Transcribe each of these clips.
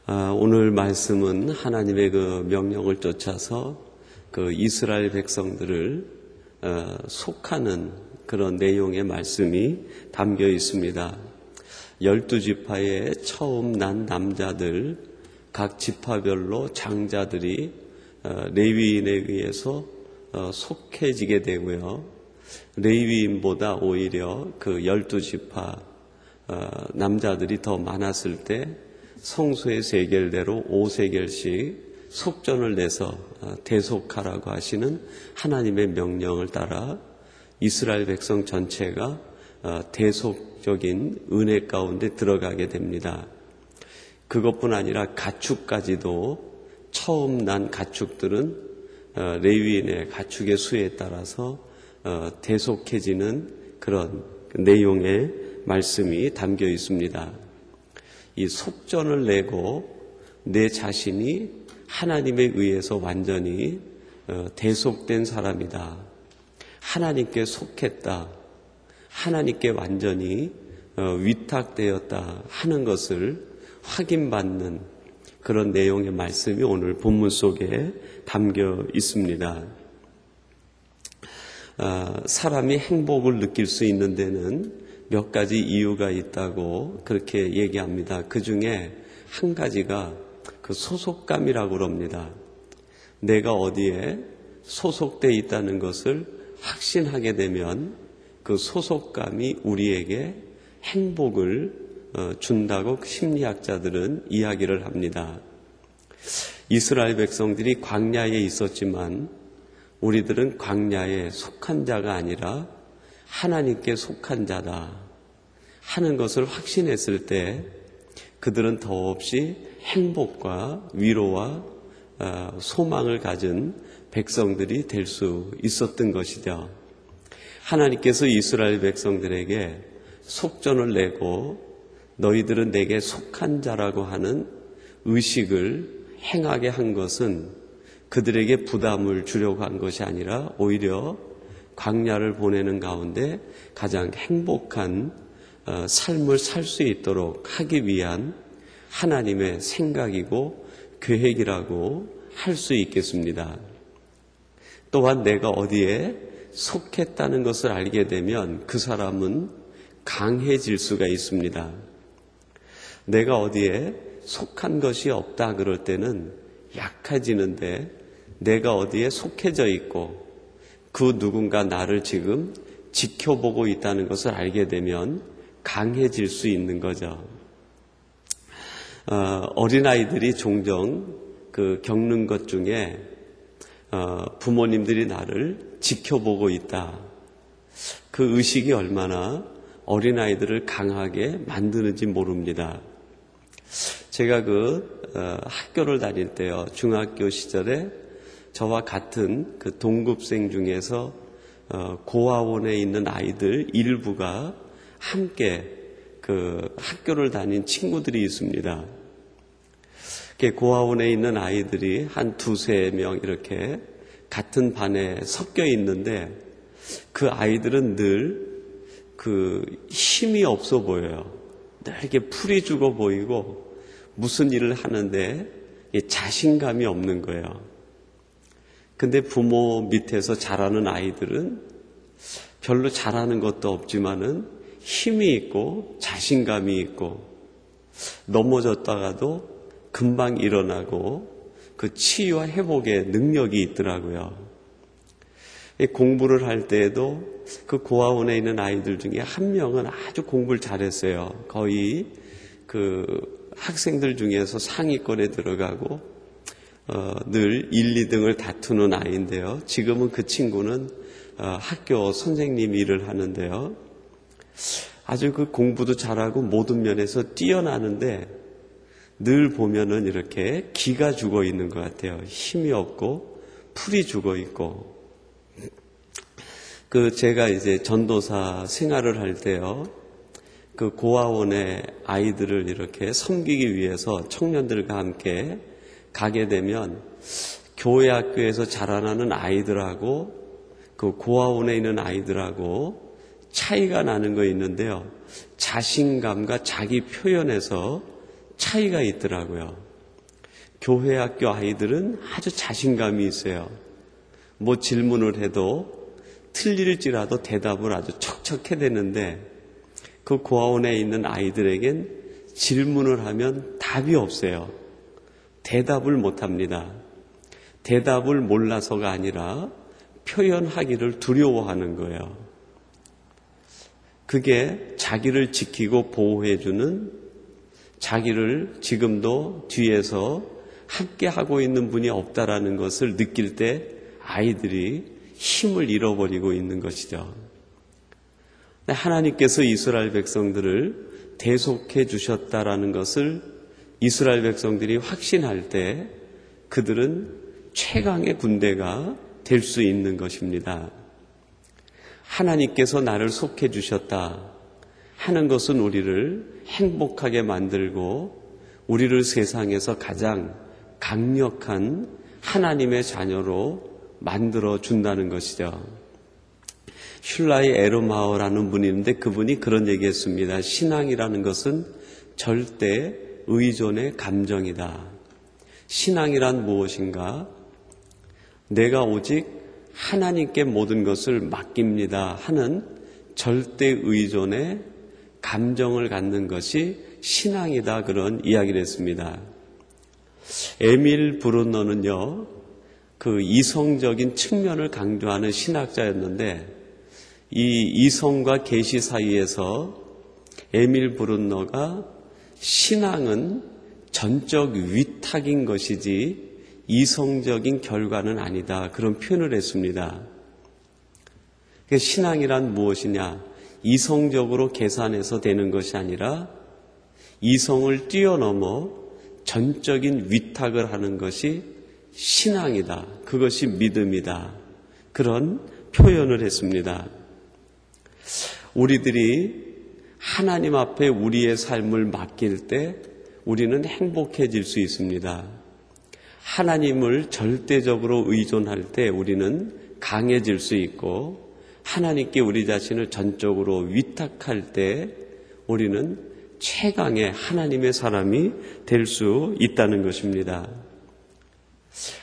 오늘 말씀은 하나님의 그 명령을 쫓아서 그 이스라엘 백성들을 속하는 그런 내용의 말씀이 담겨 있습니다. 12지파의 처음 난 남자들, 각 지파별로 장자들이 레위인에 의해서 속해지게 되고요. 레위인보다 오히려 그 12지파 남자들이 더 많았을 때 성소의 세겔대로 5세겔씩 속전을 내서 대속하라고 하시는 하나님의 명령을 따라 이스라엘 백성 전체가 대속적인 은혜 가운데 들어가게 됩니다. 그것뿐 아니라 가축까지도 처음 난 가축들은 레위인의 가축의 수에 따라서 대속해지는 그런 내용의 말씀이 담겨 있습니다. 이 속전을 내고 내 자신이 하나님에 의해서 완전히 대속된 사람이다. 하나님께 속했다. 하나님께 완전히 위탁되었다 하는 것을 확인받는 그런 내용의 말씀이 오늘 본문 속에 담겨 있습니다. 사람이 행복을 느낄 수 있는 데는 몇 가지 이유가 있다고 그렇게 얘기합니다. 그 중에 한 가지가 그 소속감이라고 그럽니다. 내가 어디에 소속되어 있다는 것을 확신하게 되면 그 소속감이 우리에게 행복을 준다고 심리학자들은 이야기를 합니다. 이스라엘 백성들이 광야에 있었지만 우리들은 광야에 속한 자가 아니라 하나님께 속한 자다 하는 것을 확신했을 때 그들은 더없이 행복과 위로와 소망을 가진 백성들이 될 수 있었던 것이죠. 하나님께서 이스라엘 백성들에게 속전을 내고 너희들은 내게 속한 자라고 하는 의식을 행하게 한 것은 그들에게 부담을 주려고 한 것이 아니라 오히려 광야를 보내는 가운데 가장 행복한 삶을 살 수 있도록 하기 위한 하나님의 생각이고 계획이라고 할 수 있겠습니다. 또한 내가 어디에 속했다는 것을 알게 되면 그 사람은 강해질 수가 있습니다. 내가 어디에 속한 것이 없다 그럴 때는 약해지는데 내가 어디에 속해져 있고 그 누군가 나를 지금 지켜보고 있다는 것을 알게 되면 강해질 수 있는 거죠. 어린아이들이 종종 겪는 것 중에 부모님들이 나를 지켜보고 있다. 그 의식이 얼마나 어린아이들을 강하게 만드는지 모릅니다. 제가 학교를 다닐 때요, 중학교 시절에 저와 같은 그 동급생 중에서 고아원에 있는 아이들 일부가 함께 학교를 다닌 친구들이 있습니다. 고아원에 있는 아이들이 한 2-3명 이렇게 같은 반에 섞여 있는데 그 아이들은 늘 힘이 없어 보여요. 늘 이렇게 풀이 죽어 보이고 무슨 일을 하는데 자신감이 없는 거예요. 근데 부모 밑에서 자라는 아이들은 별로 잘하는 것도 없지만은 힘이 있고 자신감이 있고 넘어졌다가도 금방 일어나고 그 치유와 회복의 능력이 있더라고요. 공부를 할 때에도 그 고아원에 있는 아이들 중에 한 명은 아주 공부를 잘했어요. 거의 학생들 중에서 상위권에 들어가고 늘 1, 2등을 다투는 아이인데요. 지금은 그 친구는 학교 선생님 일을 하는데요. 아주 공부도 잘하고 모든 면에서 뛰어나는데 늘 보면은 이렇게 기가 죽어 있는 것 같아요. 힘이 없고 풀이 죽어 있고. 제가 이제 전도사 생활을 할 때요. 고아원의 아이들을 이렇게 섬기기 위해서 청년들과 함께 가게 되면 교회 학교에서 자라나는 아이들하고 고아원에 있는 아이들하고 차이가 나는 거 있는데요. 자신감과 자기 표현에서 차이가 있더라고요. 교회 학교 아이들은 아주 자신감이 있어요. 뭐 질문을 해도 틀릴지라도 대답을 아주 척척 해대는데 그 고아원에 있는 아이들에겐 질문을 하면 답이 없어요. 대답을 못합니다. 대답을 몰라서가 아니라 표현하기를 두려워하는 거예요. 그게 자기를 지키고 보호해주는, 자기를 지금도 뒤에서 함께 하고 있는 분이 없다라는 것을 느낄 때 아이들이 힘을 잃어버리고 있는 것이죠. 하나님께서 이스라엘 백성들을 대속해 주셨다라는 것을 이스라엘 백성들이 확신할 때 그들은 최강의 군대가 될 수 있는 것입니다. 하나님께서 나를 속해 주셨다 하는 것은 우리를 행복하게 만들고 우리를 세상에서 가장 강력한 하나님의 자녀로 만들어 준다는 것이죠. 슐라이 에르마어라는 분이 있는데 그분이 그런 얘기했습니다. 신앙이라는 것은 절대 의존의 감정이다. 신앙이란 무엇인가? 내가 오직 하나님께 모든 것을 맡깁니다 하는 절대 의존의 감정을 갖는 것이 신앙이다, 그런 이야기를 했습니다. 에밀 브룬너는요, 그 이성적인 측면을 강조하는 신학자였는데 이 이성과 계시 사이에서 에밀 브룬너가 신앙은 전적 위탁인 것이지 이성적인 결과는 아니다, 그런 표현을 했습니다. 신앙이란 무엇이냐? 이성적으로 계산해서 되는 것이 아니라 이성을 뛰어넘어 전적인 위탁을 하는 것이 신앙이다. 그것이 믿음이다. 그런 표현을 했습니다. 우리들이 하나님 앞에 우리의 삶을 맡길 때 우리는 행복해질 수 있습니다. 하나님을 절대적으로 의존할 때 우리는 강해질 수 있고 하나님께 우리 자신을 전적으로 위탁할 때 우리는 최강의 하나님의 사람이 될 수 있다는 것입니다.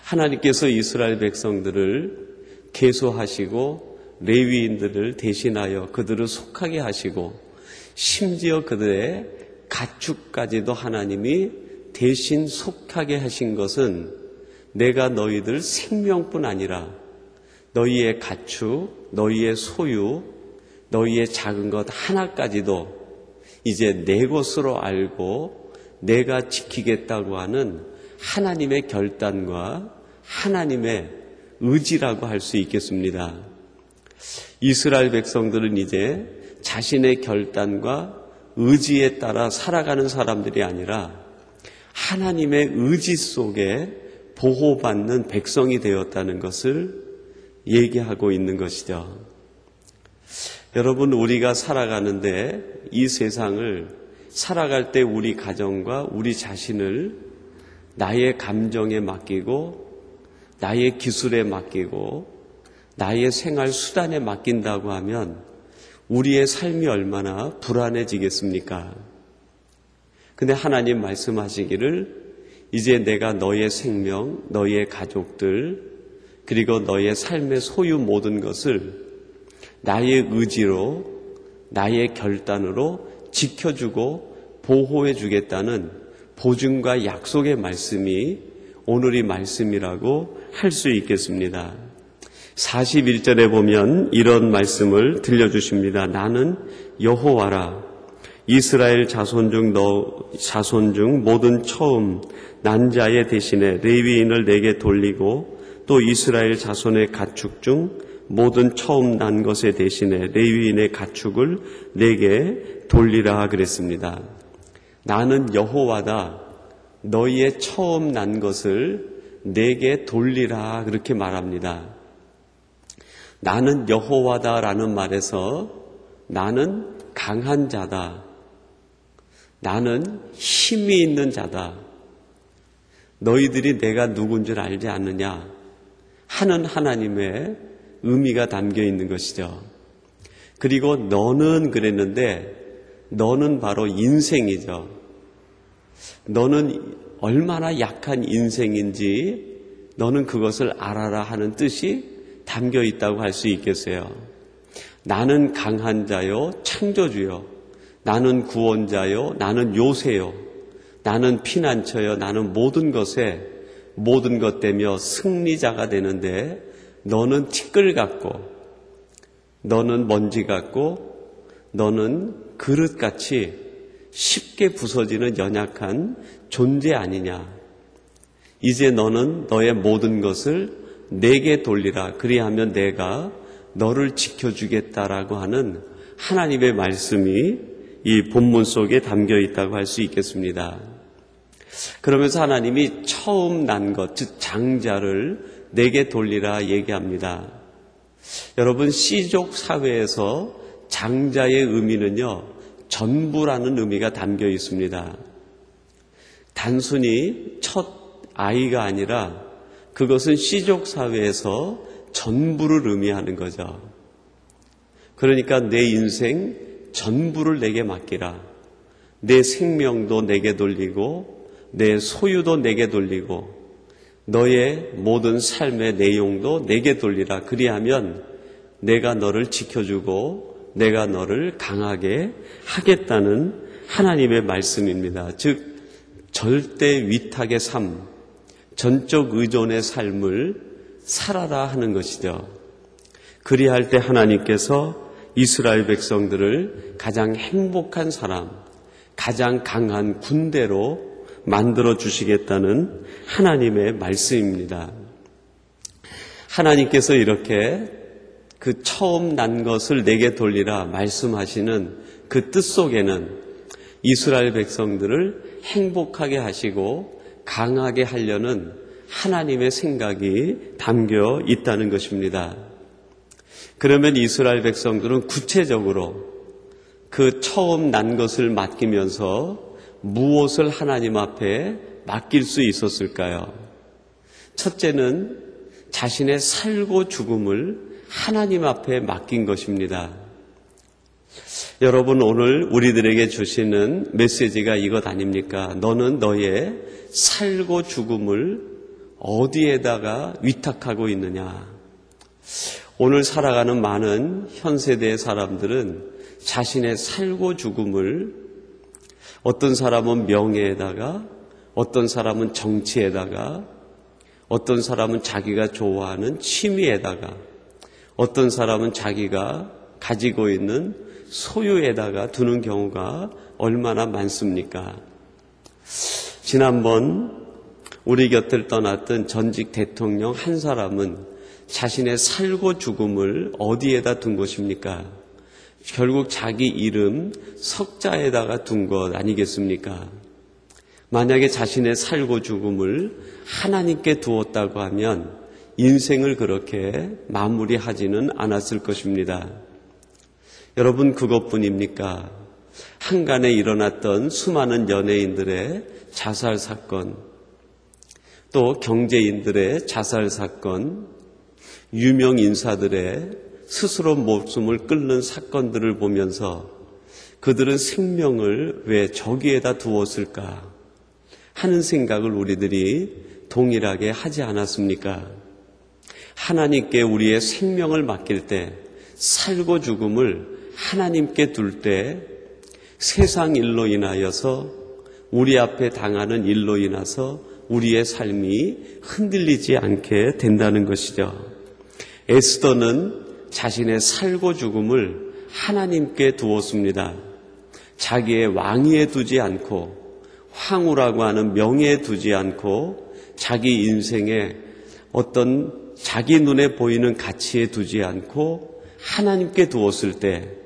하나님께서 이스라엘 백성들을 계수하시고 레위인들을 대신하여 그들을 속하게 하시고 심지어 그들의 가축까지도 하나님이 대신 속하게 하신 것은 내가 너희들 생명뿐 아니라 너희의 가축, 너희의 소유, 너희의 작은 것 하나까지도 이제 내 것으로 알고 내가 지키겠다고 하는 하나님의 결단과 하나님의 의지라고 할 수 있겠습니다. 이스라엘 백성들은 이제 자신의 결단과 의지에 따라 살아가는 사람들이 아니라 하나님의 의지 속에 보호받는 백성이 되었다는 것을 얘기하고 있는 것이죠. 여러분, 우리가 살아가는데 이 세상을 살아갈 때 우리 가정과 우리 자신을 나의 감정에 맡기고 나의 기술에 맡기고 나의 생활 수단에 맡긴다고 하면 우리의 삶이 얼마나 불안해지겠습니까? 근데 하나님 말씀하시기를 이제 내가 너의 생명, 너의 가족들, 그리고 너의 삶의 소유 모든 것을 나의 의지로, 나의 결단으로 지켜주고 보호해 주겠다는 보증과 약속의 말씀이 오늘의 말씀이라고 할 수 있겠습니다. 41절에 보면 이런 말씀을 들려주십니다. 나는 여호와라. 이스라엘 자손 중 모든 처음 난 자의 대신에 레위인을 내게 돌리고 또 이스라엘 자손의 가축 중 모든 처음 난 것의 대신에 레위인의 가축을 내게 돌리라 그랬습니다. 나는 여호와다. 너희의 처음 난 것을 내게 돌리라 그렇게 말합니다. 나는 여호와다라는 말에서 나는 강한 자다. 나는 힘이 있는 자다. 너희들이 내가 누군 줄 알지 않느냐 하는 하나님의 의미가 담겨 있는 것이죠. 그리고 너는 그랬는데 너는 바로 인생이죠. 너는 얼마나 약한 인생인지 너는 그것을 알아라 하는 뜻이 담겨 있다고 할 수 있겠어요. 나는 강한 자요 창조주요, 나는 구원자요, 나는 요새요, 나는 피난처요, 나는 모든 것에 모든 것 되며 승리자가 되는데 너는 티끌 같고 너는 먼지 같고 너는 그릇같이 쉽게 부서지는 연약한 존재 아니냐. 이제 너는 너의 모든 것을 내게 돌리라. 그리하면 내가 너를 지켜주겠다라고 하는 하나님의 말씀이 이 본문 속에 담겨 있다고 할 수 있겠습니다. 그러면서 하나님이 처음 난 것, 즉 장자를 내게 돌리라 얘기합니다. 여러분, 씨족 사회에서 장자의 의미는요, 전부라는 의미가 담겨 있습니다. 단순히 첫 아이가 아니라 그것은 씨족 사회에서 전부를 의미하는 거죠. 그러니까 내 인생 전부를 내게 맡기라. 내 생명도 내게 돌리고 내 소유도 내게 돌리고 너의 모든 삶의 내용도 내게 돌리라. 그리하면 내가 너를 지켜주고 내가 너를 강하게 하겠다는 하나님의 말씀입니다. 즉 절대 위탁의 삶, 전적 의존의 삶을 살아라 하는 것이죠. 그리할 때 하나님께서 이스라엘 백성들을 가장 행복한 사람, 가장 강한 군대로 만들어 주시겠다는 하나님의 말씀입니다. 하나님께서 이렇게 그 처음 난 것을 내게 돌리라 말씀하시는 그 뜻 속에는 이스라엘 백성들을 행복하게 하시고 강하게 하려는 하나님의 생각이 담겨 있다는 것입니다. 그러면 이스라엘 백성들은 구체적으로 그 처음 난 것을 맡기면서 무엇을 하나님 앞에 맡길 수 있었을까요? 첫째는 자신의 살고 죽음을 하나님 앞에 맡긴 것입니다. 여러분, 오늘 우리들에게 주시는 메시지가 이것 아닙니까? 너는 너의 살고 죽음을 어디에다가 위탁하고 있느냐? 오늘 살아가는 많은 현 세대의 사람들은 자신의 살고 죽음을 어떤 사람은 명예에다가, 어떤 사람은 정치에다가, 어떤 사람은 자기가 좋아하는 취미에다가, 어떤 사람은 자기가 가지고 있는 소유에다가 두는 경우가 얼마나 많습니까? 지난번 우리 곁을 떠났던 전직 대통령 한 사람은 자신의 살고 죽음을 어디에다 둔 것입니까? 결국 자기 이름 석자에다가 둔 것 아니겠습니까? 만약에 자신의 살고 죽음을 하나님께 두었다고 하면 인생을 그렇게 마무리하지는 않았을 것입니다. 여러분, 그것뿐입니까? 한간에 일어났던 수많은 연예인들의 자살 사건, 또 경제인들의 자살 사건, 유명 인사들의 스스로 목숨을 끊는 사건들을 보면서 그들은 생명을 왜 저기에다 두었을까 하는 생각을 우리들이 동일하게 하지 않았습니까? 하나님께 우리의 생명을 맡길 때, 살고 죽음을 하나님께 둘 때 세상 일로 인하여서 우리 앞에 당하는 일로 인해서 우리의 삶이 흔들리지 않게 된다는 것이죠. 에스더는 자신의 살고 죽음을 하나님께 두었습니다. 자기의 왕위에 두지 않고 황후라고 하는 명예에 두지 않고 자기 인생의 어떤 자기 눈에 보이는 가치에 두지 않고 하나님께 두었을 때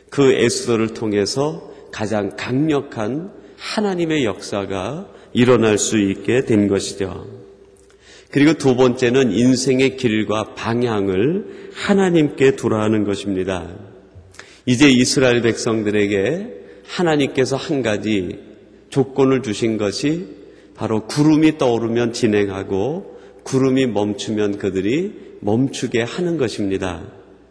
그 에스더를 통해서 가장 강력한 하나님의 역사가 일어날 수 있게 된 것이죠. 그리고 두 번째는 인생의 길과 방향을 하나님께 두라는 것입니다. 이제 이스라엘 백성들에게 하나님께서 한 가지 조건을 주신 것이 바로 구름이 떠오르면 진행하고 구름이 멈추면 그들이 멈추게 하는 것입니다.